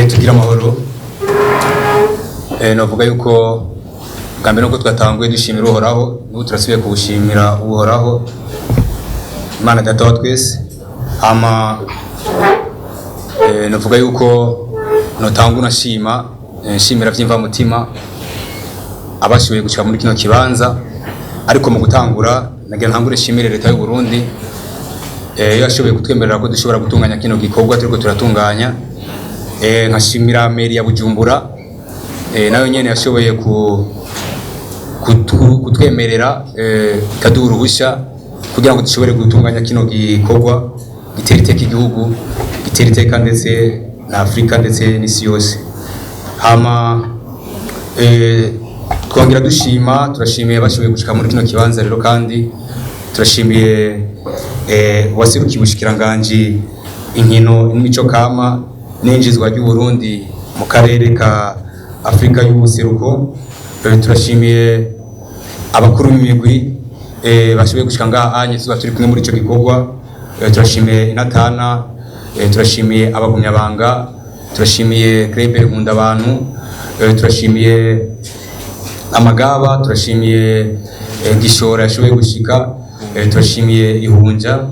tugira amahoro. Navuga yuko bwa mbere nuko twatanguye dushimira uhoraho, n'ubu turasubiye kubushimira uhoraho Imana Data wa twese. Navuga yuko notanga nshimira vyimva mutima abashoboye gushika muri kino kibanza, ariko mu gutangura nagira ntangure shimire leta y'u Burundi yashoboye kutwemerera ko dushobora gutunganya kino gikorwa turiko turatunganya. Nkashimira meri ya Bujumbura nayo nyene yashoboye kutwemerera ikaduha uruhusha kugira ngo dushobore gutunganya kino gikorwa gitera iteka igihugu, gitera iteka ndetse na Afrika ndetse n'isi yose. Twongera turashimiye bashoboye gushika muri kino kibanza rero, kandi turashimiye waserukiye ubushikiranganje inkino n'imico kama n'injizwa ry'u Burundi mu karere ka Afrika y'ubuseruko. Turashimiye abakuru b'imigwi bashoboye gushika ngaha tuba turi kumwe muri ico gikorwa. Turashimiye Inatana, turashimiye abagumyabanga, turashimiye Krebe Nkunda abantu, turashimiye Amagaba, turashimiye Gishora yashoboye gushika, turashimiye Ihunja.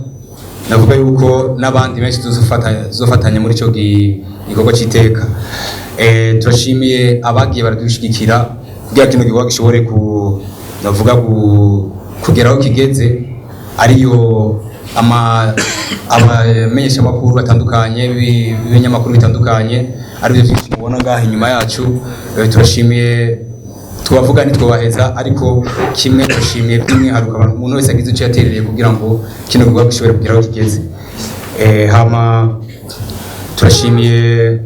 Navuga yuko n'abandi benshi tuzofatanya muri ico gikorwa c'iteka. Turashimiye abagiye baradushigikira kugira kino gikorwa gishobore kugeraho kigeze, ariyo abamenyesha makuru batandukanye b'ibinyamakuru bitandukanye, arivyo vyinshi mubona ngaha inyuma yacu. Turashimiye, tubavuga ntitwobaheza, ariko kimwe turashimiye by'umwihariko abantu umuntu wese agize ico yaterereye kugira ngo kino gikorwa gishobore kugeraho kigeze. Turashimiye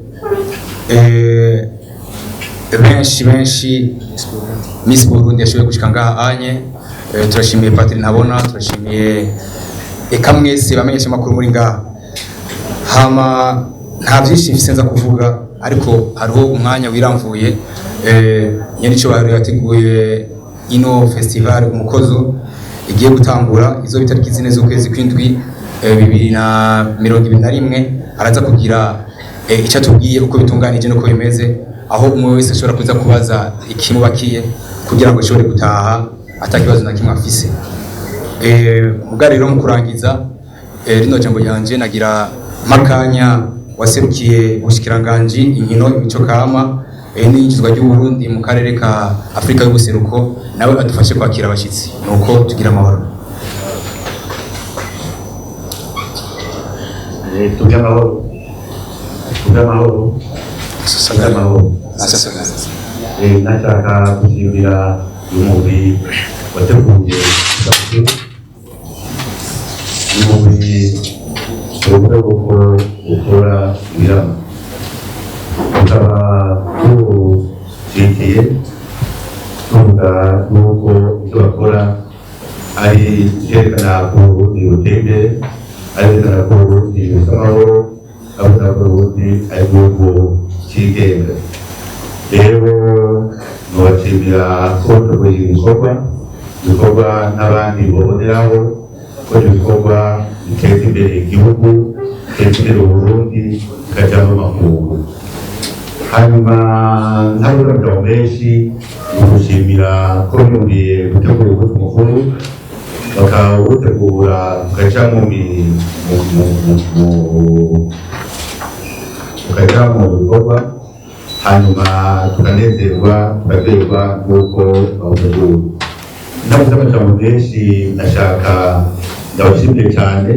benshi Miss Burundi yashoboye gushika ngaha turashimiye Patrick Ntabona, turashimiye eka mwese bamenyesha makuru muri ngaha. Nta vyinshi mfisenza kuvuga, ariko hariho umwanya wiramvuye nyene ico bari yateguye ino festival umukozo igiye gutangura izo bitariki 4 z'ukwezi kw'indwi 2021. araza kugira icyo atubwiye uko bitunganije nuko bimeze, aho umwe wese ashobora kuza kubaza ikimubakiye kugira ngo ashobore gutaha atakibazo na kimwe afise. Mugari rero mu kurangiza rino jambo yanje nagira makanya waserukiye ubushikiranganje inkino imico kama n'injizwa ry'u Burundi mu karere ka Afrika y'ubuseruko, nawe adufashe kwakira abashitsi, nuko tugira amahoro. Tugira amahoro. Nataka kushimira umugwi wateguye umugwi uvuga ko ukora ibirama, ukaba tuwushyigikiye tuvuga yuko ibyo bakora ari icyerekana ko Uburundi buteye imbere, ari icyerekana ko Uburundi bufite amahoro, ari icyerekana ko Uburundi ari igihugu cyigenga. Rero nubashimira ko tuguye ibikorwa n'abandi baboneraho ko ibikorwa biteza imbere igihugu, biteza imbere Uburundi, bikajya mu makungu. Hanyuma ntabwo menshi gushimira ko mwumviye gutegura umunsi mukuru, bakawutegura ukaja mu bikorwa, hanyuma tukanezerwa tukaberwa n'uko bawutegura. Ntabwo amajambo menshi nashaka ndabashimire cyane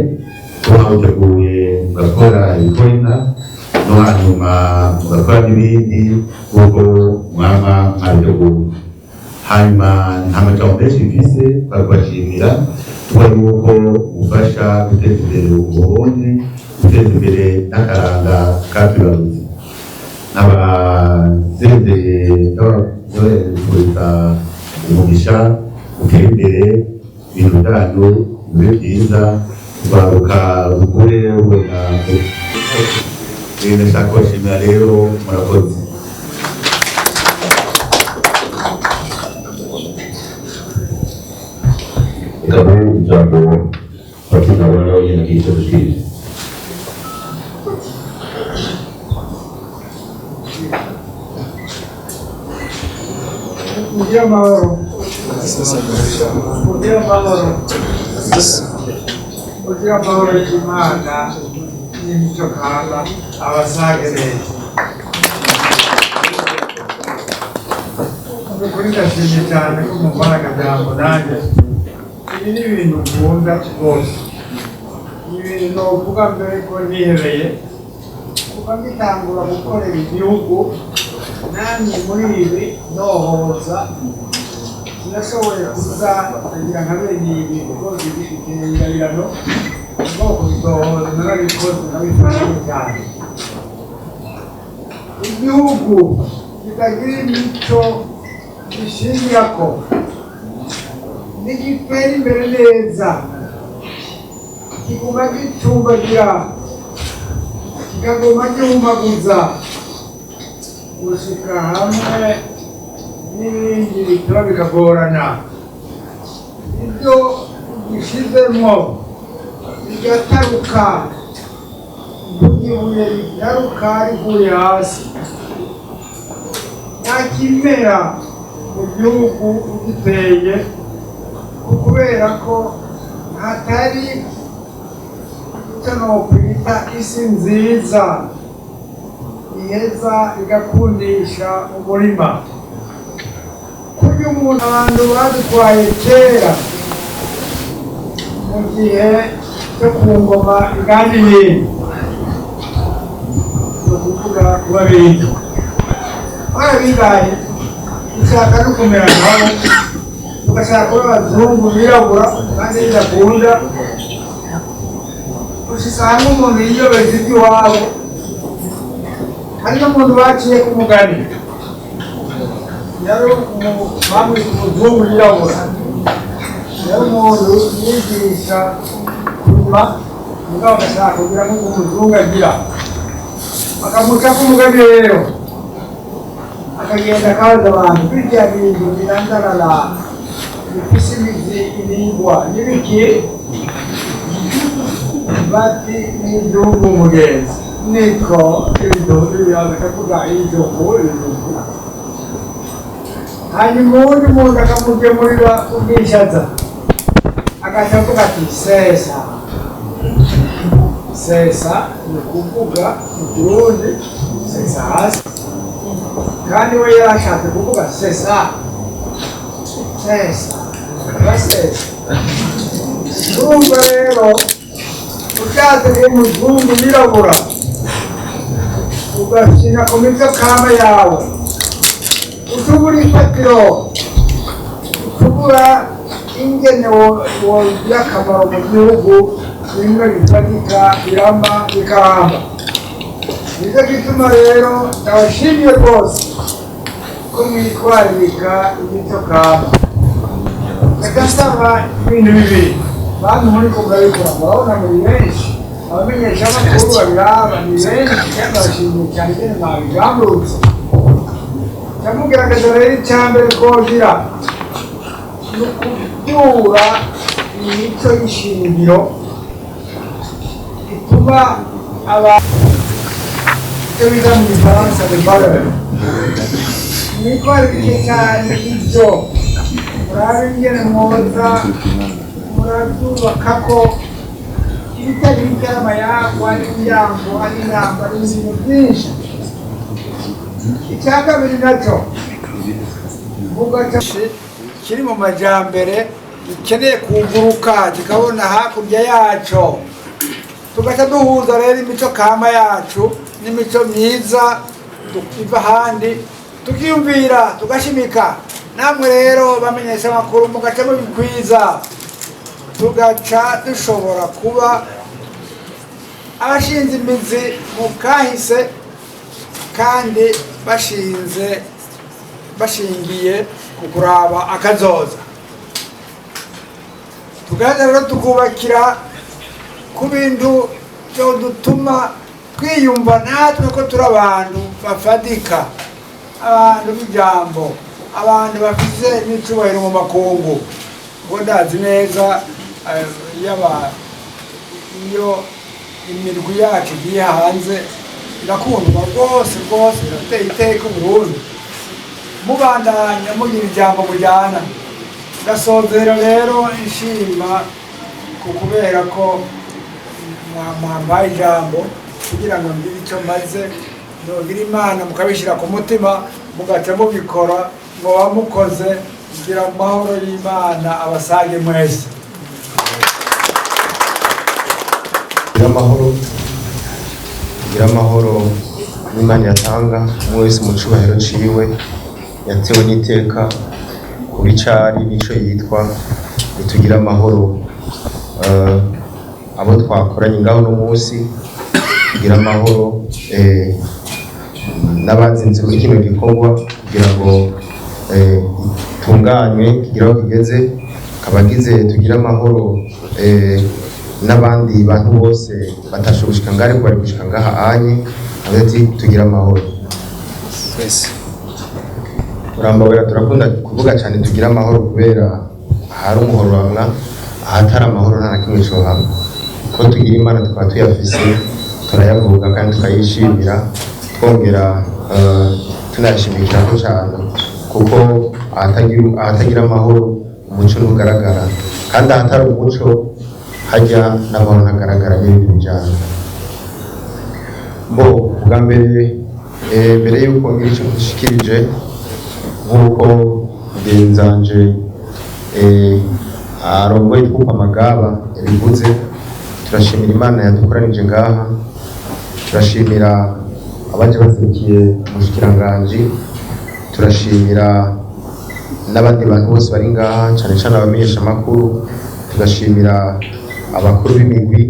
ko mwawuteguye mugakora ibikorwa no hanyuma mugakora n'ibindi kuko mwaba mwabiteguye. Hanyuma nta majambo menshi mfise bakubashimira, tubona yuko ufasha guteza imbere Uburundi, guteza imbere n'akaranga katwibarutse. N'abazezeye n'abazohereza umugisha utera imbere, ibintu byanyu bibe byiza, kubaruka rugure rubona. Ndashaka kubashimira rero, murakoze. Ikabu ijambo Patrick Ntabona wenyine akiyita dushikiriza. Mugire amahoro. Mugire amahoro. Mugire amahoro y'Imana n'imico kanda abasagereye. Ukuri ndashimye cyane ko mumara akajambo nanjye. Ibi ni ibintu nkunda rwose. Ibintu novuga mbere ko nihebeye. Kuva ngitangura gukorera igihugu namwe muri ibi nohoza sinashoboye kuza kugira nka bene ibi kuko ibirano ubwoko bitohoza narabikoze nabifashe cyane. Igihugu kitagira imico gishingirako nigitera imbere neza kiguma gicumbagira kikaguma gihumaguza gushika hamwe n'ibindi bitaba bikagorana. Ibyo gishizemo bigataruka ibuye ritaruka rivuye hasi. Nta kimera mu gihugu giteye kubera ko hatari icyo nokwita isi nziza iheza igakundisha umurima. Kurya umuntu abantu badutwaye kera mu gihe cyo ku ngoma iganiriye no kuvuga kuba bintu barabigaye ushaka no kumera nabo ugashaka kuba abazungu birabura kandi bidakunda usanga umuntu yiyobeza iby'iwabo. Hari n'umuntu baciye ku mugani yari bamwita umuzungu yirabura, yari umuntu yigisha kurima mugabo agashaka kugira ngo umuzungu agira, bakamuca ku mugani rero akagenda akabaza abantu birya bintu birandarara bifise imizi ibingwa n'ibiki bati n'inzungu umugenzi niko ibintu bakavuga inzovu. Hanyuma uwundi muntu akamugemurira ubwishaza agaca avuga ati sesa. Sesa ni ukuvuga mu Kirundi sesa hasi, kandi we yarashatse kuvuga sesa sesa basesa. Urumva rero ushatse umuzungu yirabura ugashyira ku mico kama yawe utubura ifatiro utubura ingene wogira akamaro mu gihugu bimwe bifatika birama bikaramba. Nicyo gituma rero ndabashimiye rwose ko mwitwararika imico kama. Reka nsaba ibintu bibiri bantu muri ko murabikora murabona muri benshi abamenyesha amakuru babiraba ni benshi kandi ndabashimiye cyane ingene mwabigambutse. Ndamugerageza rero icyambere twogira ni ukubyura imico y'ishingiro ituma abantu icyo biga mu gifaransa de valeur mwitwararike cyane ibyo murabe ingene mwoza murabyubaka ko ibitari by'amayagwa ari imyango ari inamba ari ibintu byinshi. Icya kabiri nacyo mvuga kiri mu majyambere gikeneye kuguruka kikabona hakurya yaco, tugaca duhuza rero imico kama yacu n'imico myiza iva ahandi tukiyumvira tugashimika. Namwe rero bamenyesha amakuru mugaca mubikwiza tugaca dushobora kuba abashinze imizi mu kahise kandi bashingiye ku kuraba akazoza. Tugaca rero tukubakira ku bintu byo dutuma twiyumva natwe ko turi abantu bafatika, abantu b'ijambo, abantu bafite n'icyubahiro mu makungu. Ngo ndazi neza iyo imirwi yacu igiye hanze irakundwa rwose rwose, irateye iteka Burundi. mubandanya mugira ijambo mujyana. Ndasozera rero nshima kubera ko mwampaye ijambo kugira ngo ngire icyo maze nobwira Imana mukabishyira ku mutima mugaca mubikora ngo wamukoze kugira amahoro y'Imana abasage mwese. Kugira amahoro n'Imana yatanga umwe wese mu cubahiro ciwe yatewe n'iteka ku bicari n'ico yitwa nitugira amahoro. Abo twakoranye ngaho no munsi kugira amahoro n'abazinze muri kino gikorwa kugira ngo tunganywe kugira aho kigeze kabagize tugira amahoro n'abandi bantu bose batashoboye gushika ngaho ariko bari gushika ngaha anye abati tugira amahoro twese. Urambabera turakunda kuvuga cyane tugira amahoro kubera hari umuhoro wamwa ahatari amahoro nta na kimwe cyo hamwe ko tugira Imana tukaba tuyafise turayavuga kandi tukayishimira twongera tunayashimikira ko cyane kuko ahatagira amahoro umuco ntugaragara kandi ahatari umuco hajya n'amahoro ntagaragara n'ibintu bijyana. Bwa mbere y'uko ngira icyo dushikirije nk'uko ngenzanje arongoye twuka amagaba yabivuze, turashimira Imana yadukoranije ngaha, turashimira abaje baserukiye umushikiranganji, turashimira n'abandi bantu bose bari ngaha cyane cyane abamenyesha amakuru, tugashimira abakuru b'imigwi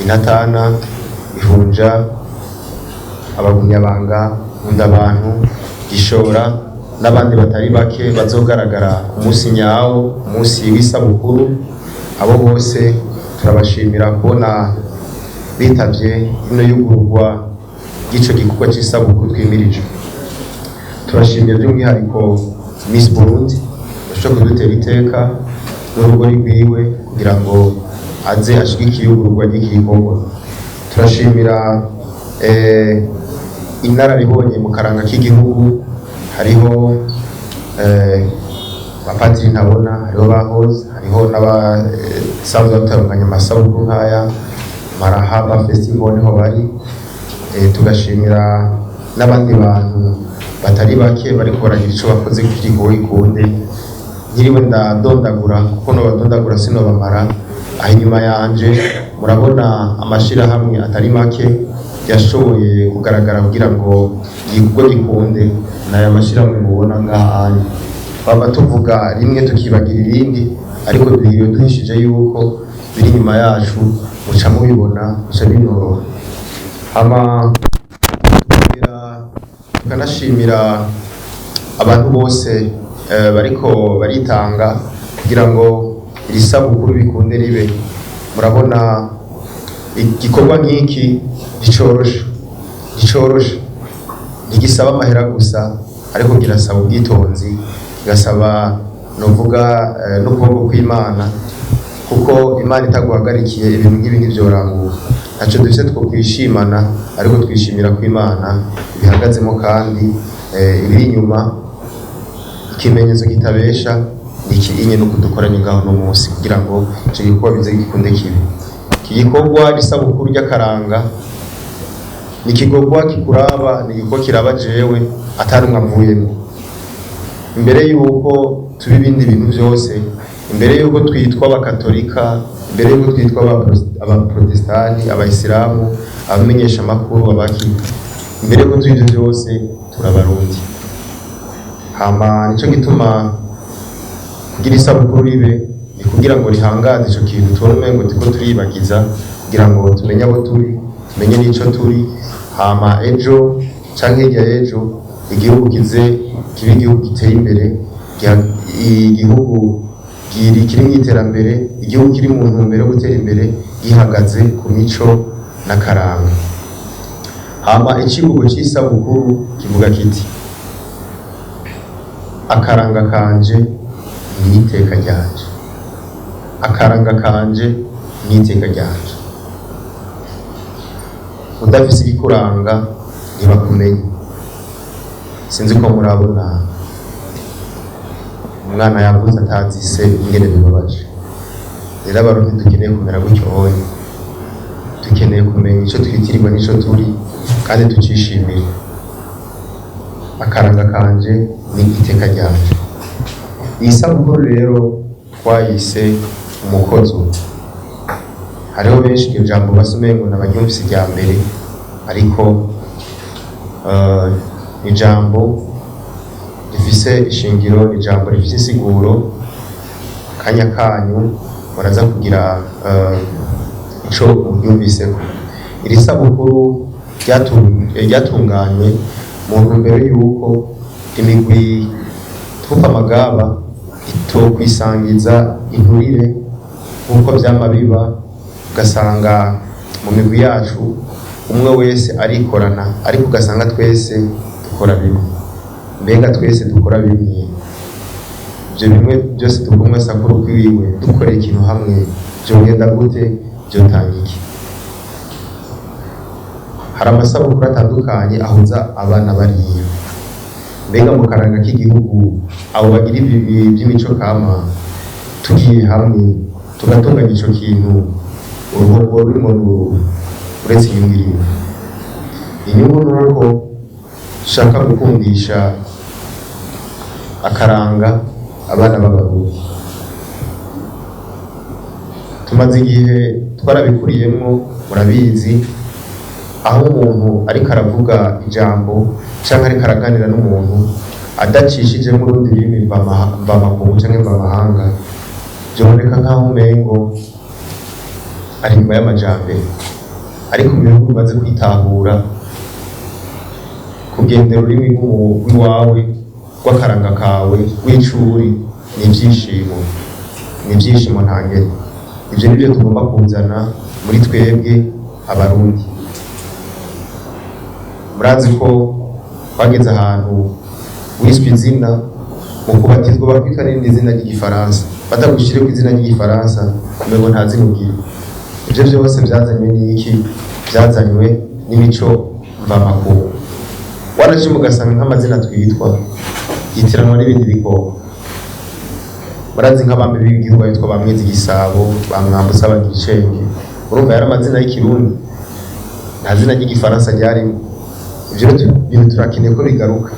Inatana, Ihunja, Abagumyabanga, Nkundabantu, Gishora n'abandi batari bake bazogaragara umunsi nyawo, umunsi w'isabukuru. Abo bose turabashimira kubona bitavye ino yugurwa y'ico gikorwa c'isabukuru twimirije. Turashimira by'umwihariko Miss Burundi yashoboye kudutera iteka n'urugo rwiwe kugira ngo aze ashigikire iyugurwa ry'iki gikorwa. Turashimira inararibonye mu karanga k'igihugu, hariho bapatiri ntabona, hariho bahoze, hariho n'abasanzwe batunganya amasabukuru nk'aya Marahaba Festival niho bari. Tugashimira n'abandi bantu batari bake bariko baragira ico bakoze kugira ngo ikunde. Nkiriwe ndadondagura kuko nobadondagura sinobamara. Aho inyuma yanje murabona amashirahamwe atari make yashoboye kugaragara kugira ngo igikorwa gikunde. N'aya mashirahamwe mubona ngaha twaba tuvuga rimwe tukibagira irindi, ariko duhishije yuko biri inyuma yacu muca mubibona muca binoroha. Tukanashimira abantu bose bariko baritanga kugira ngo iri sabukuru bikunde ribe. Murabona igikorwa nk'iki gicoroshe, ntigisaba amahera gusa, ariko kirasaba ubwitonzi, kigasaba novuga n'ukuboko kw'Imana, kuko Imana itaguhagarikiye ibintu nk'ibi ntivyoranguka. Ntaco dufise two kwishimana, ariko twishimira ko Imana bihagazemo kandi ibiri inyuma. Ikimenyetso kitabesha nikiinye no kudukoranya ngaho no munsi kugira ngo ico gikorwa bize gikunde kibi. Iki gikorwa gisabukuru ry'akaranga ni igikorwa kikuraba, ni igikorwa kiraba jewe atari mwavuyemo. Imbere y'uko tuba ibindi bintu byose, imbere y'uko twitwa abakatolika, imbere y'uko twitwa abaprotestani, abayisilamu, abamenyesha amakuru, abakirisitu, imbere y'uko twibyo byose turabarundi. Nico gituma kugira isabukuru ribe ni kugira ngo rihangaze ico kintu tubone umengo turiko turibagiza, kugira ngo tumenye abo turi, tumenye n'ico turi. Ejo canke hirya y'ejo igihugu kibe igihugu giteye imbere, igihugu kiri mu iterambere, igihugu kiri mu ntumbero yo gutera imbere gihagaze ku mico n'akaranga. Icivugo c'isabukuru kivuga kiti: akaranga kanje ni iteka ryanje, akaranga kanje ni iteka ryanje. Udafise igikuranga ntibakumenye. Sinzi ko murabona umwana yavuze atazi se ingene bibabaje. Rero abarundi dukeneye kumera gutyo hoye, dukeneye kumenya ico twitirirwa n'ico turi kandi tucishimire. Akaranga kanje ni iteka ryanje. Iyi sabukuru rero twayise umukozo. Hariho benshi iryo jambo basumengo n'abaryumvise rya mbere, ariko ijambo rifise ishingiro, ijambo rifise insiguro. Akanya kanyu baraza kugira ico uryumviseko. Iri sabukuru ryatunganywe mu ntumbero y'uko imigwi twumva amagaba itokwisangiza inturire nk'uko vyama biba, ugasanga mu migwi yacu umwe wese arikorana, ariko ugasanga twese dukora bimwe. Mbega twese dukora bimwe, ivyo bimwe byose tugumwe sakuru kwiwiwe dukorera ikintu hamwe, vyogenda gute? Vyotanga iki? Hari amasabukuru atandukanye ahuza abana bariya. Mbega mu karanga k'igihugu abo bagira ibi by'imico kama tugiye hamwe tugatunganya ico kintu, uruhombo rurimo uretse inyungu irimo. Inyungu nuko dushaka gukundisha akaranga abana b'abarundi. Tumaze igihe twarabikuriyemwo, murabizi, aho umuntu ariko aravuga ijambo canke ariko araganira n'umuntu adacishije mu rundi rurimi mvamakungu canke mvamahanga, vyoboneka nk'aho umengo ari nyuma y'amajambere. Ariko mu bihugu bimaze kwitahura kugendera ururimi rw'iwawe rw'akaranga kawe rw'icuri, ni ivyishimo ntangere. Ivyo nivyo tugomba kuzana muri twebwe abarundi. Murazi ko bageze ahantu wiswe izina mu kubatizwa bakwita n'irindi zina ry'igifaransa, batagushireko izina ry'igifaransa umengo nta zina ugira. Ivyo vyose vyazanywe n'iki? Vyazanywe n'imico mvamakungu. Waraje mugasanga nk'amazina twitwa yitiranwa n'ibindi bikoko. Murazi nk'abami b'igihugu bitwa bamwezi Gisabo, bamwambusa abagicenge. Urumva yari amazina y'ikirundi, nta zina ry'igifaransa ryarimo. Ivyo bintu turakeneye ko bigaruka,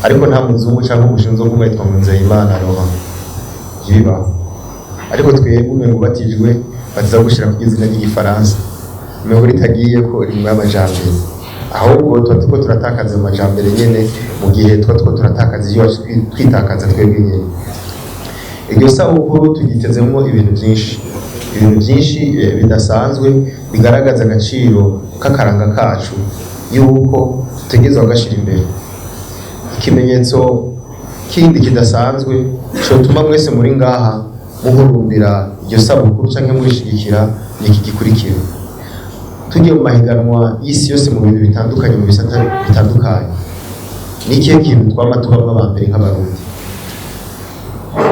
ariko nta muzungu canke umushinzi wo kumwitwa Nzeyimana roba yibaho. Ariko twebwe umengo batijwe baza gushira ku izina ry'igifaransa, umengo ritagiye ko rimwe y'amajambere, ahubwo tuko turatakaza amajambere nyene mu gihe two turatakaza iyo twitakaza twebwe nyene. Iryo sabukuru tugitezemo ibintu byinshi bidasanzwe bigaragaza agaciro k'akaranga kacu, yuko tutegezwa gashira imbere. Ikimenyetso kindi kidasanzwe cotuma mwese muri ngaha muhurumbira iryo sabukuru canke murishigikira ni iki gikurikira. Tugiye mu mahiganwa y'isi yose mu bintu bitandukanye, mu bisata bitandukanye, ni ikihe kintu twama tubamwo aba mbere nk'abarundi?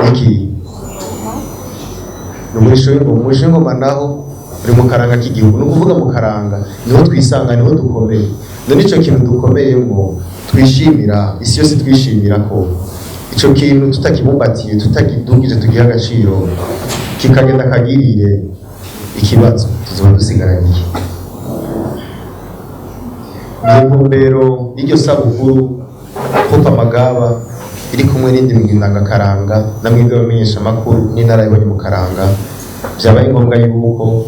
Iki umurisho w'ingoma naho uri mu karanga k'igihugu. Ni ukuvuga mu karanga niho twisanga, niho dukomeye. None ico kintu dukomeyemo twishimira, isi yose twishimira ko ico kintu tutakibumbatiye, tutakidugije, tugiha agaciro, kikagenda kagirire ikibazo, tuzoba dusigaranye iki? Intumbero y'iryo sabukuru kuko amagaba iri kumwe n'indi migindanga-karanga na mwebwe bamenyesha amakuru n'intara y'ibonye mu karanga, vyabaye ngombwa yuko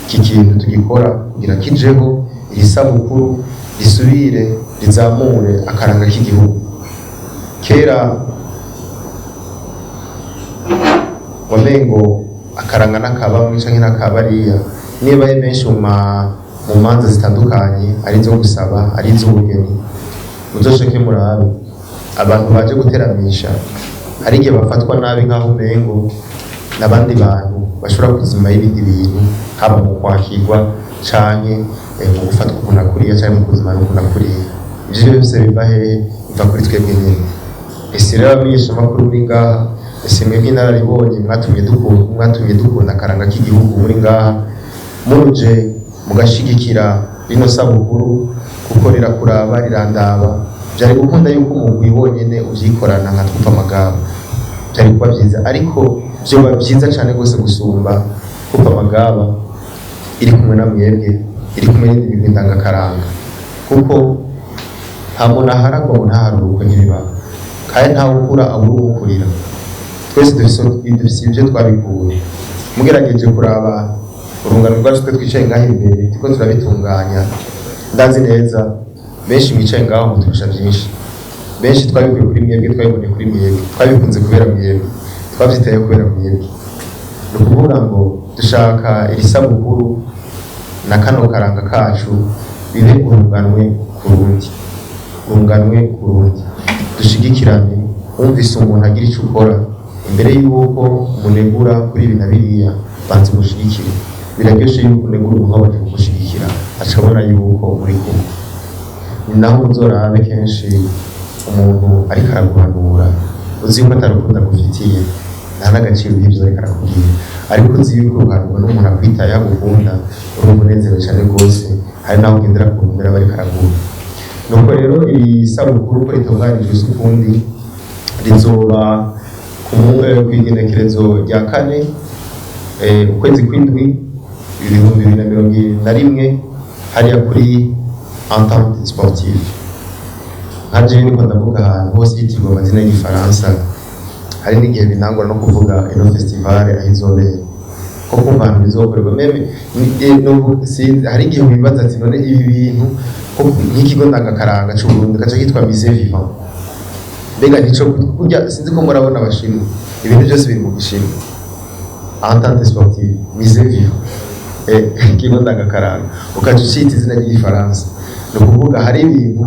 iki kintu tugikora kugira kijeho iri sabukuru risubire rizamure akaranga k'igihugu. Kera wamengo akaranga n'akabamwe canke n'akabariya niba ari benshi mu manza zitandukanye, ari izo gusaba, ari iz'ubugeni, muzosheke murabe abantu baje guteramisha hari igihe bafatwa nabi nk'aho umengo n'abandi bantu bashobora kuzima y'ibindi bintu, haba mu kwakirwa canke mu gufatwa ukunakuriya canke mu kuzima n'ukunakuriya. Ivyo byose biva hehe? Biva kuri twebwe nyene. Ese rero abamenyesha amakuru muri ngaha, ese mwebwe inararibonye mwatumye dukunda akaranga k'igihugu muri ngaha, muje mugashigikira rino sabukuru kuko rirakuraba rirandaba, byari gukunda yuko umugwi wonyene uvyikorana nka twumva amagaba byari kuba byiza, ariko vyoba byiza cane gose gusumba twumva amagaba iri kumwe na mwebwe, iri kumwe n'indi migwi ndangakaranga, kuko nta muntu aharagwa ngo ntaharuruke ntibibaho, kandi ntawe ukura abura umukurira. Twese dufise ivyo twabikuye. Mugerageje kuraba urungano rwacu twe twicaye ngaho imbere turiko turabitunganya, ndazi neza benshi mwicaye ngaho muturusha vyinshi, benshi twabikuye kuri mwebwe, twabibonye kuri mwebwe, twabikunze kubera mwebwe, twavyitaye kubera mwebwe. Ni ukuvuga ngo dushaka iri sabukuru na kano karanga kacu bibe urunganwe ku rundi, urunganwe ku rundi, dushigikirane. Wumvise umuntu agira icyo ukora, imbere y'uko munegura kuri ibi na biriya, banza umushigikire. Biraryoshe yuko unegura umuntu wabaje kugushigikira acabona yuko muri kumwe. Ni naho muzorabe kenshi umuntu ariko araguhanura uzi yuko atarukundo agufitiye, nta n'agaciro y'ibyo ariko arakubwira, ariko uzi yuko uruhanurwa n'umuntu akwitaye agukunda, uri umunezero cyane rwose, hari naho ugendera ku mbere aba ariko araguha. Nuko rero iri sabukuru uko ritunganijwe ukundi rizoba kw'igenekerezo rya 4 ukwezi kw'indwi 2021 hariya kuri Entente Sportive. Nkaje niko ndavuga ahantu hose yitirwa amazina y'igifaransa, hari n'igihe binangwa no kuvuga ino festival ahizobera ko kumva ahantu bizokorerwa. Meme hari igihe wibaza ati none ibi bintu nk'ikigo ndangakaranga cy'u Burundi gace kitwa Musée Vivant, mbega nico kurya sinzi ko murabona abashimwe, ibintu byose biri mu gishimwe. Entente Sportive, Musée Vivant, ikigo ndangakaranga, ukaca ucita izina ry'igifaransa. Ni ukuvuga hari ibintu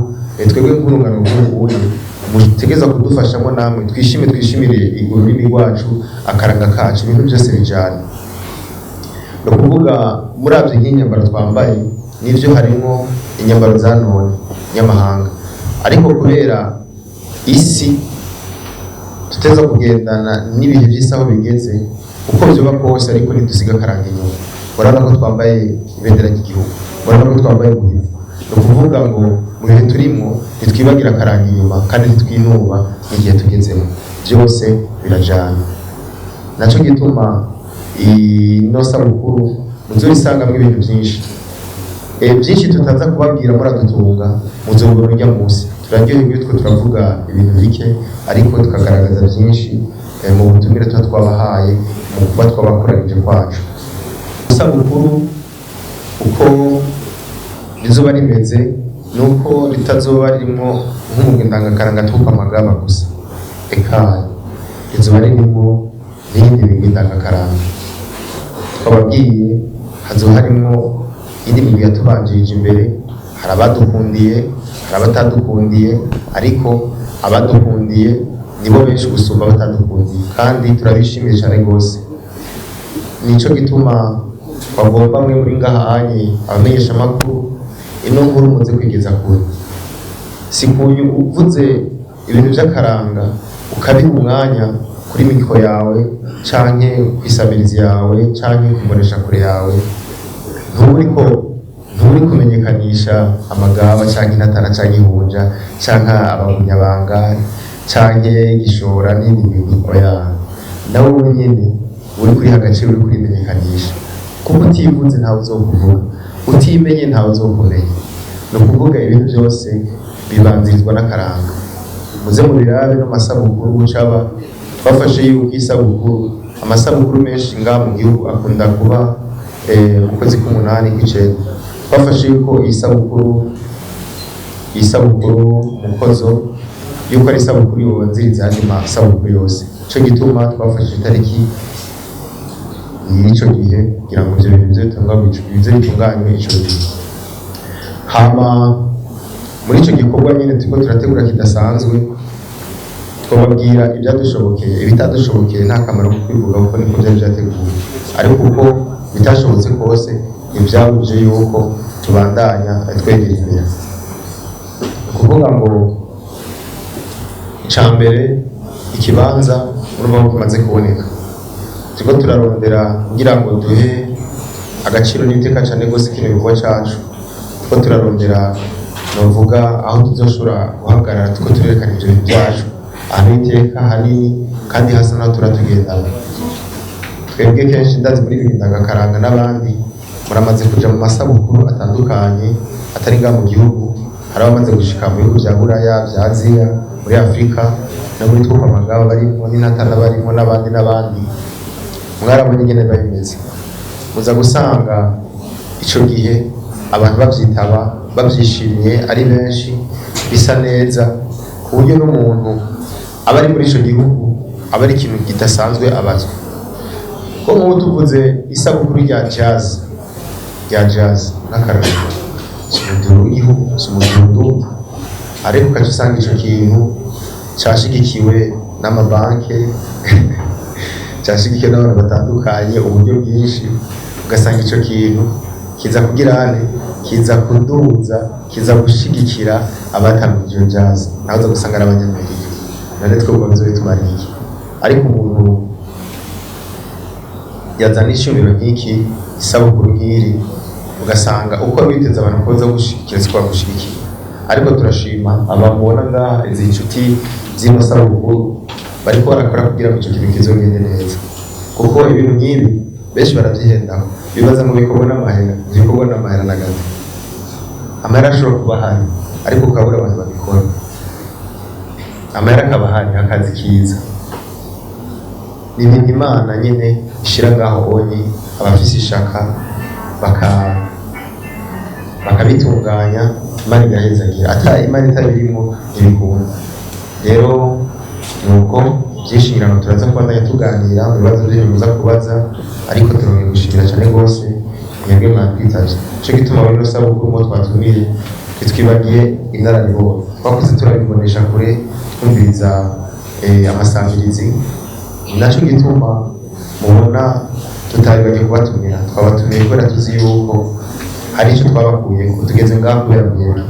twebwe nk'urungano rw'ubuye mutegeza kudufashamo namwe, twishimire ururimi rwacu, akaranga kacu, ibintu byose bijana. Ni ukuvuga muravye nk'inyambaro twambaye nivyo harimo inyambaro za none nyamahanga, ariko kubera isi tuteza kugendana n'ibihe by'isaho bigeze uko byoba kose, ariko ntidusiga akaranga inyuma. Urabona ko twambaye ibendera ry'igihugu, urabona ko twambaye umuhivu. Ni ukuvuga ngo mu bihe turimo ntitwibagira akaranga inyuma, kandi ntitwinuba n'igihe tugezemo, byose birajana. Naco gituma ino sabukuru muzorisangamo ibintu byinshi byinshi tutaza kubabwira muradutunga, muzobona ujya munsi. Turaryoherwa iyo turavuga ibintu bike, ariko tukagaragaza byinshi mu butumire tuba twabahaye, mu kuba twabakoranije kwacu. Sabukuru uko rizoba rimeze nuko ritazoba ririmo nk'umugwi ndangakaranga twumva amagaba gusa, eka rizoba ririmo n'iyindi migwi ndangakaranga. Twababwiye hazoba harimo indi migwi yatubanjirije imbere, hari abadukundiye, hari abatadukundiye, ariko abadukundiye nibo benshi gusumba abatadukundiye, kandi turabishimiye cyane rwose. Nico gituma bagomba mwe muri ngahanye abamenyesha makuru ino nkuru muze kwigeza kure. Sikunyu uvuze ibintu by'akaranga ukabiha umwanya kuri mikro yawe canke kwisabirizi yawe canke kubonesha kure yawe, nturi kumenyekanisha amagaba canke intatana canke ihunja canke abamunyabanga canke gishora n'indi migwi yawe. Nawe wenyene uri kuri agaciro, uri kurimenyekanisha, kuko utivuze ntawe uzokuvuga, utimenye ntawe uzokumenya. Ni ukuvuga ibintu byose bibanzirizwa n'akaranga. Muze mubirabe no masabukuru gucaba twafashe yuko isabukuru, amasabukuru menshi ngaha mu gihugu akunda kuba mu kwezi k'umunani kw'icenda. Twafashe yuko isabukuru mukozo yuko ari isabukuru yobanziriza andi masabukuru yose. Ico gituma twafashe itariki y'icyo gihe kugira ngo ibyo bintu bize bitunganywe ico gihe. Hama muri ico gikorwa nyine turiko turategura kidasanzwe, twababwira ibyadushobokeye, ibitadushobokeye nta kamaro ko kwivuga kuko niko byari byateguwe, ariko uko bitashobotse kose ntibyabuje yuko tubandanya twegera imbere. Kuvuga ngo icambere ikibanza urumva ko kimaze kuboneka, turiko turarondera kugira ngo duhe agaciro n'iteka cyane rwose kino gikorwa cyacu. Turiko turarondera novuga aho tuzoshobora guhagarara tuko turerekana ivyo bintu vyacu ahantu iteka hanini kandi hasa naho turatugendana. Twebwe kenshi ndazi muri Bindagakaranga n'abandi muramaze kuja mu masabukuru atandukanye atari nga mu gihugu, hari abamaze gushika mu bihugu vya Buraya, vya Aziya, muri Afrika no muri Twukamagaba barimo n'Inatana barimo n'abandi. Mwarabonye ingene biba bimeze, muza gusanga ico gihe abantu bavyitaba bavyishimiye ari benshi bisa neza ku buryo n'umuntu aba ari muri ico gihugu aba ari ikintu kidasanzwe abazwa. Ko nk'ubu tuvuze isabukuru rya jazz n'akaranga umuduru w'igihugu umudundo, ariko ukaca usanga ico kintu cashigikiwe n'amabanke cashigikiwe n'abantu batandukanye uburyo bwinshi, ugasanga ico kintu kiza kugirane kiza kuduza kiza gushigikira abatanguje jazz, naho uza gusanga n'abanyamerika none twebwe bizobitumariye iki? Ariko umuntu yazana ishimiro nk'iki isabukuru nk'iri ugasanga uko biteze abantu koza gushikira siko bagushyigikiye. Ariko turashima abamubona ngaha izi inshuti zino sabukuru bariko barakora kugira ngo icyo kintu kizogende neza, kuko ibintu nk'ibi benshi baravyihendaho bibaza mu bikorwa n'amahera na gato. Amahera ashobora kuba hari ariko ukabura abantu babikora. Amahera akaba hari akazi kiza ni ibintu Imana nyine ishira ngaho onye abafise ishaka bakabitunganya Imana igahezagira, ata Imana itabirimo ntibikunda. Rero nuko byinshi ngira ngo turaza kubandanya tuganira mu bibazo by'ibintu muza kubaza, ariko turongeye gushimira cyane rwose mwebwe mwatwitavye. Nico gituma bino sabukuru mo twatumiye twitwibagiye inararibonye twakoze turabibonesha kure twumviriza amasambirizi, naco gituma mubona tutabibagiye kubatumira. Twabatumiye kubera tuzi yuko hari icyo twabakuye ko tugeze ngaho kubera mwebwe,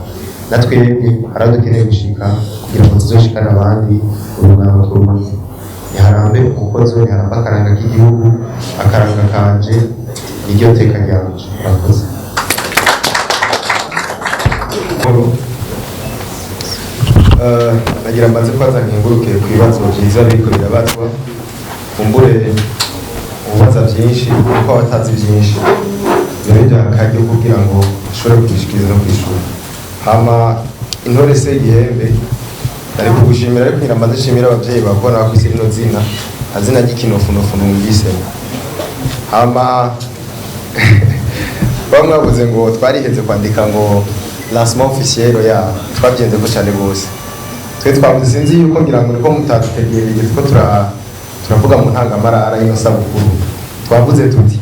na twebwe hari aho dukeneye gushika kugira ngo tuzoshikane abandi urugamba twubaye. Niharambe umukozi we, niharambe akaranga k'igihugu, akaranga kanje niryo teka ryanje. Murakoze. Nagira mbanze kwaza nkenguruke ku bibazo byiza biriko birabazwa, kumbure ubaza byinshi kuko abatazi byinshi rero byakajya kugira ngo ushobore kubishikiriza no kwishura. Hama intore se igihembe ari kugushimira, ariko ngira mbanze shimira abavyeyi bakora bakwise rino zina azina ry'ikinofunofuno mwise. Hama bamwe bavuze ngo twariheze kwandika ngo lancement officiel ya twabyenze ko cyane bose. Twe twavuze sinzi yuko ngira ngo niko mutadutegereye ko turavuga mu ntangamarara y'ino sabukuru. Twavuze tuti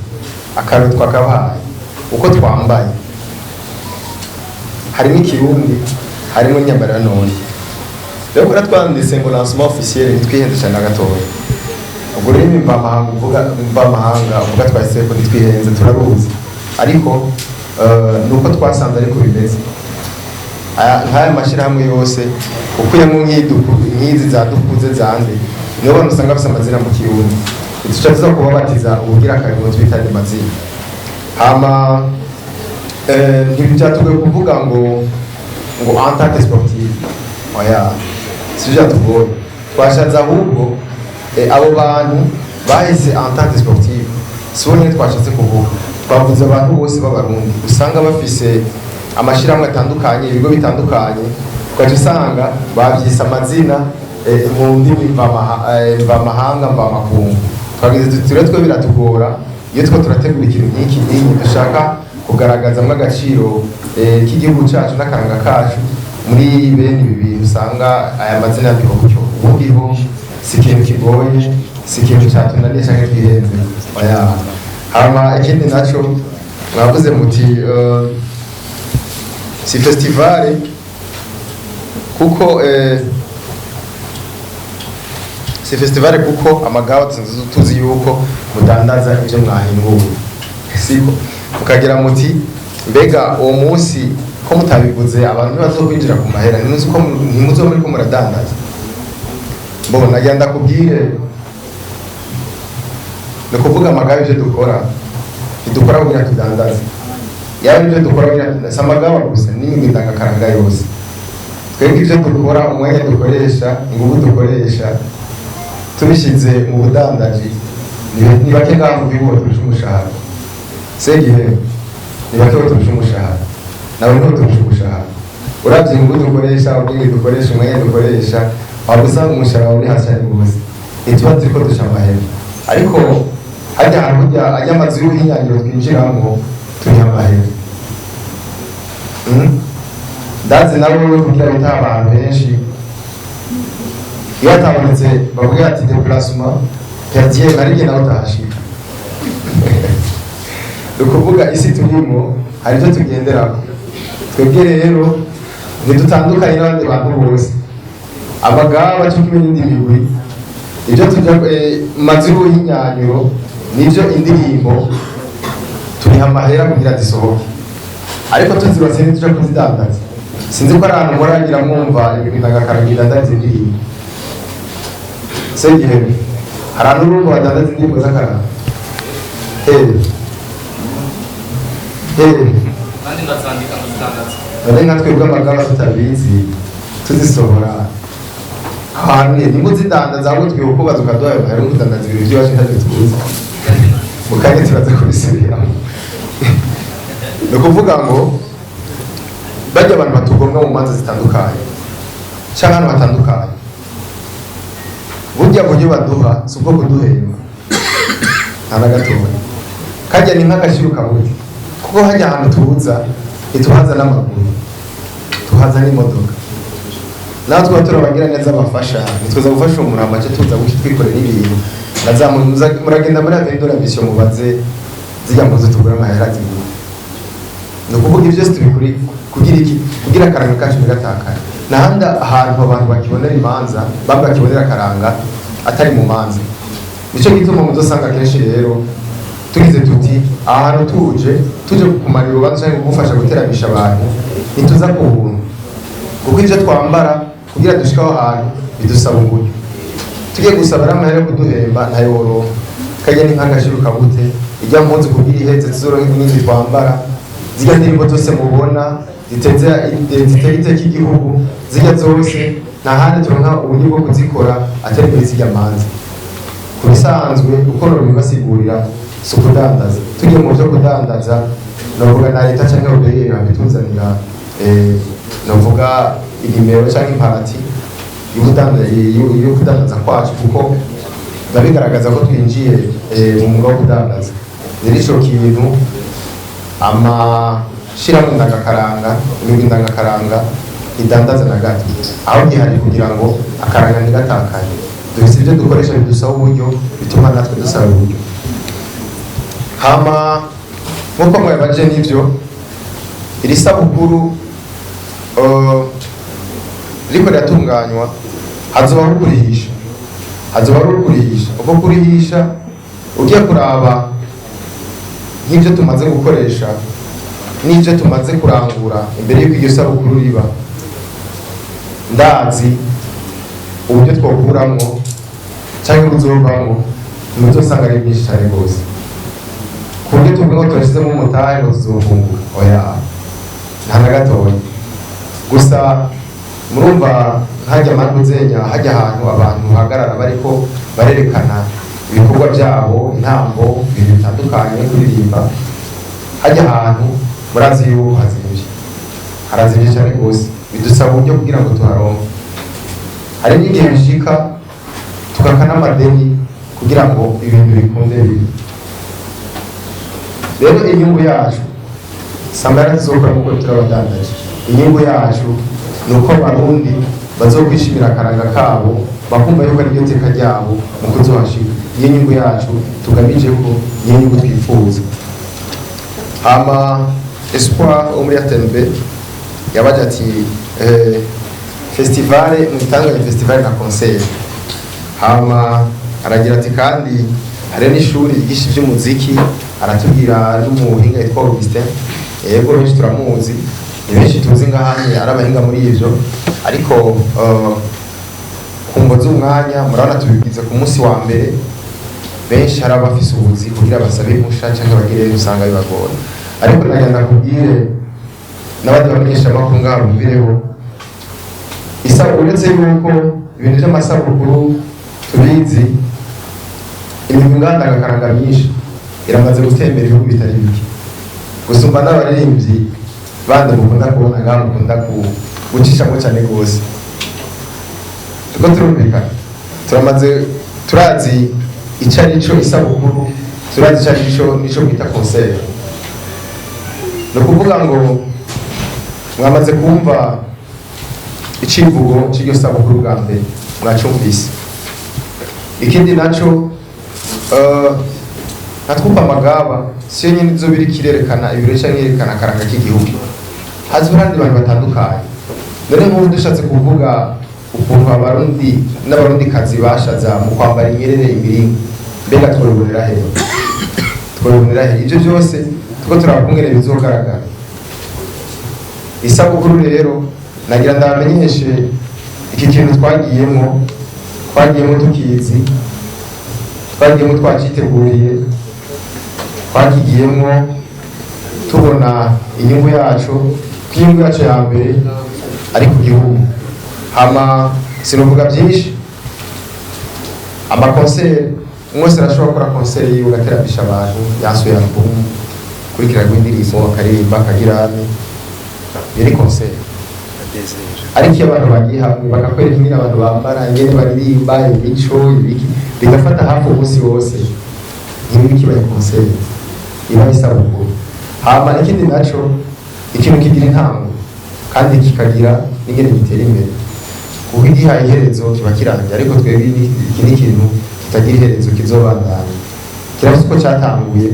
akaro twakabaye uko twambaye harimo ikirundi harimo nyambarira none. Rero kora twanditse ngo lancement officiel nitwihenze cyane gatoya. Ubwo rero imvamahanga uvuga twahise ko nitwihenze turaruzi, ariko nuko twasanze ariko bimeze. Nk'aya mashyirahamwe yose ukuyemo nk'izi zadukuze zande niyo bantu usanga bafite amazina mu kirundi, duca tuza kubabatiza ubugira kabiri twita andi mazina. Hama ntibyatugoye kuvuga ngo entente sportive, oya si byatugoye. Twashatse ahubwo abo bantu bahise entente sportive si bo nyine twashatse kuvuga. Twavuze abantu bose b'abarundi usanga bafise amashyirahamwe atandukanye, ibigo bitandukanye, ugaca usanga babyise amazina mu ndimi mvamahanga mvamakungu. Twagize tuti rero twe biratugora iyo two turategura ikintu nk'iki dushaka kugaragazamo agaciro k'igihugu cyacu n'akaranga kacu muri bene ibi bintu. Usanga aya mazina yandika gutyo, ubundi si ikintu kigoye, si ikintu cyatunaniye cyangwa twihenze, oya. Hama ikindi naco mwavuze muti si festival kuko si festival kuko amagawa tuzi yuko mudandaza ibyo mwahinguye, siko mukagira muti mbega uwo munsi ko mutabivuze abantu bazokwinjira ku mahera ntimuzo muri ko muradandaza. Mbona nagira ndakubwire ni ukuvuga amagawa ibyo dukora ntidukora kugira tudandaze. yaba ibyo dukora si amagaba gusa n'iyindi ndangakaranga yose. Twebwe ibyo dukora, umwanya dukoresha, ingufu dukoresha tubishyize mu budandaji ni bake ngaho mu bihugu turusha umushahara. Segihe ni bake turusha umushahara, nabo niho turusha umushahara. Uravye ingufu dukoresha, ubwenge dukoresha, umwanya dukoresha, waba usanga umushahara uri hasi ari rwose. Ntituba turiko dusha amahera, ariko hajya ahantu ajya amazu y'ubuhinyanyiro twinjiramo turiha amahera. Ndazi nabo kugira bita abantu benshi iyo hatabonetse bavuga ati déplacement perdier ariko nawe utahashika. Ukuvuga isi turimo hari icyo tugenderaho. Twebwe rero ntidutandukanye n'abandi bantu bose. Abagaba cyo kumwe n'indi migwi ibyo tujya mazu y'ubuhinyanyiro nibyo indirimbo turiha amahera kugira zisohoke, ariko tuzirose ntitujya kuzidandaza. Sinzi ko ari ahantu muragira mwumva ibintu ndagakaranga idandaza indirimbo. Segihe hari ahantu n'ubu badandaza indirimbo z'akaranga. Kandi ndazandika muzidandaza. None nka twebwe amagaba tutabizi tuzisohora ahantu nimuzidandaza ahubwo twibuka uko baza ukaduha ayo mahera yo kudandaza ibintu by'iwacu ntacyo tuzi. Mukanya turaza kubisubiramo. Ni ukuvuga ngo bajya abantu batugomwa mu manza zitandukanye cyangwa ahantu hatandukanye, burya buryo baduha si ubwo kuduhemba nta na gatoya. Kajya ni nk'agashiruka buryo, kuko hajya ahantu tuza ntituhaza n'amaguru, tuhaza n'imodoka. Natwe tuba turabagira neza abafasha, ntituza gufasha umuntu amace tuza twikorera ibintu. Muragenda muri Avendora Vision mubaze zijya mpuzu tugura amahera zigura. Ni ukuvuga ibyo tubikuri kugira iki, kugira akaranga kacu ntigatakare. N'ahandi ahantu abantu bakibonera imanza bamwe bakibonera akaranga atari mu manza. Nicyo gituma muzosanga kenshi rero tugize tuti ahantu tuje kumarira urubanza cyangwa gufasha guteramisha abantu ntituza ku buntu, kuko ibyo twambara kugira dushikaho ahantu bidusaba uburyo. Tugiye gusaba amahera yo kuduhemba ntayoro kajya ni nk'agashiruka bute ijya mpunzi kugira ihetse zoro nk'indi twambara. Zijya ndirimbo zose mubona ziteza iteka igihugu, zijya zose nta handi turonka uburyo bwo kuzikora atari muri zijya manza. Ku bisanzwe uko bibasigurira si ukudandaza. Tugiye mu byo kudandaza navuga na leta cyangwa ubeye bituzanira navuga inimero cyangwa imparati yo kudandaza kwacu, kuko bigaragaza ko twinjiye mu mwuga wo kudandaza. Rero ico kintu amashirahamwe ndangakaranga, imigwi ndangakaranga idandaza na gato, aho gihari kugira ngo akaranga ntigatakane. Dufite ibyo dukoresha bidusaba uburyo, bituma natwe dusaba uburyo. Hama nk'uko mwabaje n'ibyo iri sabukuru riko riratunganywa, hazoba kurihisha ubwo kurihisha ugiye kuraba nk'ibyo tumaze gukoresha n'ibyo tumaze kurangura imbere y'uko iryo sabukuru riba. Ndazi uburyo twokuramo cyangwa buzovamo muzosanga ari byinshi cyane rwose, ku buryo tuvuga ngo turashyizemo umutahe ngo tuzofungura. Oya, nta na gatoya. Gusa murumva hajya amanuzenya, hajya ahantu abantu bahagarara bariko barerekana ibikorwa byabo, intambo, ibintu bitandukanye, kuririmba. Hajya ahantu murazi yuko harazimije cyane rwose, bidusaba uburyo kugira ngo tuharonke. Hari n'igihe bishika tugakana amadeni kugira ngo ibintu bikunde bibi. Rero inyungu yacu samara tuzokora nk'uko turabadandaje. Inyungu yacu ni uko abarundi bazokwishimira akaranga kabo, bakumva yuko ari ryo teka ryabo mu kuzohashika. Iyo nyungu yacu tugamije ko iyo nyungu twifuza. Hama Espoir wo muri ATNB yabaje ati festivale mutanganye festivale na concert. Hama aragira ati kandi hari n'ishuri ryigisha iby'umuziki, aratubwira n'umuhinga yitwa Augustin. Yego benshi turamuzi, ni benshi tuzi ngahanye ari abahinga muri ivyo, ariko kumvo z'umwanya murabona tubigize ku munsi wa mbere. Benshi hari abafise ubuzi kugira basabe impusha cyangwa bagire usanga bibagora. ariko nagenda kubwire n'abandi bamenyeshamakuru ngaho bumvireho uretse yuko ibintu by'amasabukuru tubizi, imirimo ndangakaranga myinshi iramaze gutembera ibihugu bitari bike, gusumba n'abaririmbyi bandi mukunda kubona ngaho mukunda gucishamo cyane rwose. Tuko turumvikana, turazi icyo ari cyo isabukuru, turazi icyo ari cyo n'icyo bita concert. Ni ukuvuga ngo mwamaze kumva icivugo cy'iryo sabukuru bwa mbere mwacumvise. Ikindi nacyo natwumva amagaba siyo nyine izo biri kirerekana ibiro cyangwa yerekana akaranga k'igihugu, hazwi n'abandi bantu batandukanye. None nk'ubu dushatse kuvuga ukuntu abarundi n'abarundikazi bashaza mu kwambara inyerere imiringa, mbega twabibonera he? Ibyo byose tuko turakumwere bizogaragara. Isabukuru rero nagira ndabamenyeshe iki kintu twagiyemo tukizi, twagiyemo twaciteguriye, twagiyemo tubona inyungu yacu, inyungu yacu ya mbere ari ku gihugu. Hama sinovuga byinshi, amakonseri mwese arashobora gukora konseri yiwe ugateramisha abantu, yasuye album kurikira rw'indirimbo akaririmba akagirane, yari konseri. Ariko iyo abantu bagiye hamwe bakakwereka ingene abantu bambara, ingene baririmba, imico, ibiki, bigafata hafi umunsi wose, ibi kibaye konseri, iba isabukuru. Hama ikindi naco, ikintu kigira intango kandi kikagira n'ingene gitera imbere. Kuko igihaye iherezo kiba kirangiye, ariko twebwe iki ni ikintu kitagira iherezo kizobandanya. Kiravuze ko cyatanguye,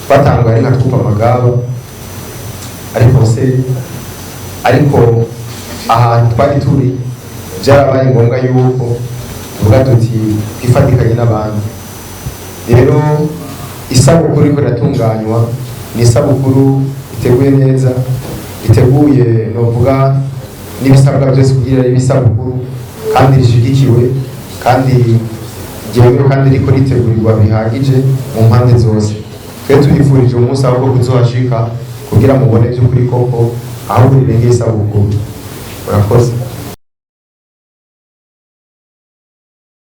twatanguye ari nka twumva amagaba, ari konseri, ariko ahantu twari turi byarabaye ngombwa yuko tuvuga tuti twifatikanye n'abandi. Rero isabukuru iko iratunganywa, ni isabukuru iteguye neza, iteguye novuga n'ibisabwa byose kugira ari isabukuru kandi rishigikiwe kandi ryemewe kandi riko ritegurirwa bihagije mu mpande zose. Twe tubifurije umunsi aho kuzohashika kugira mubone by'ukuri koko aho birengeye isabukuru. Murakoze.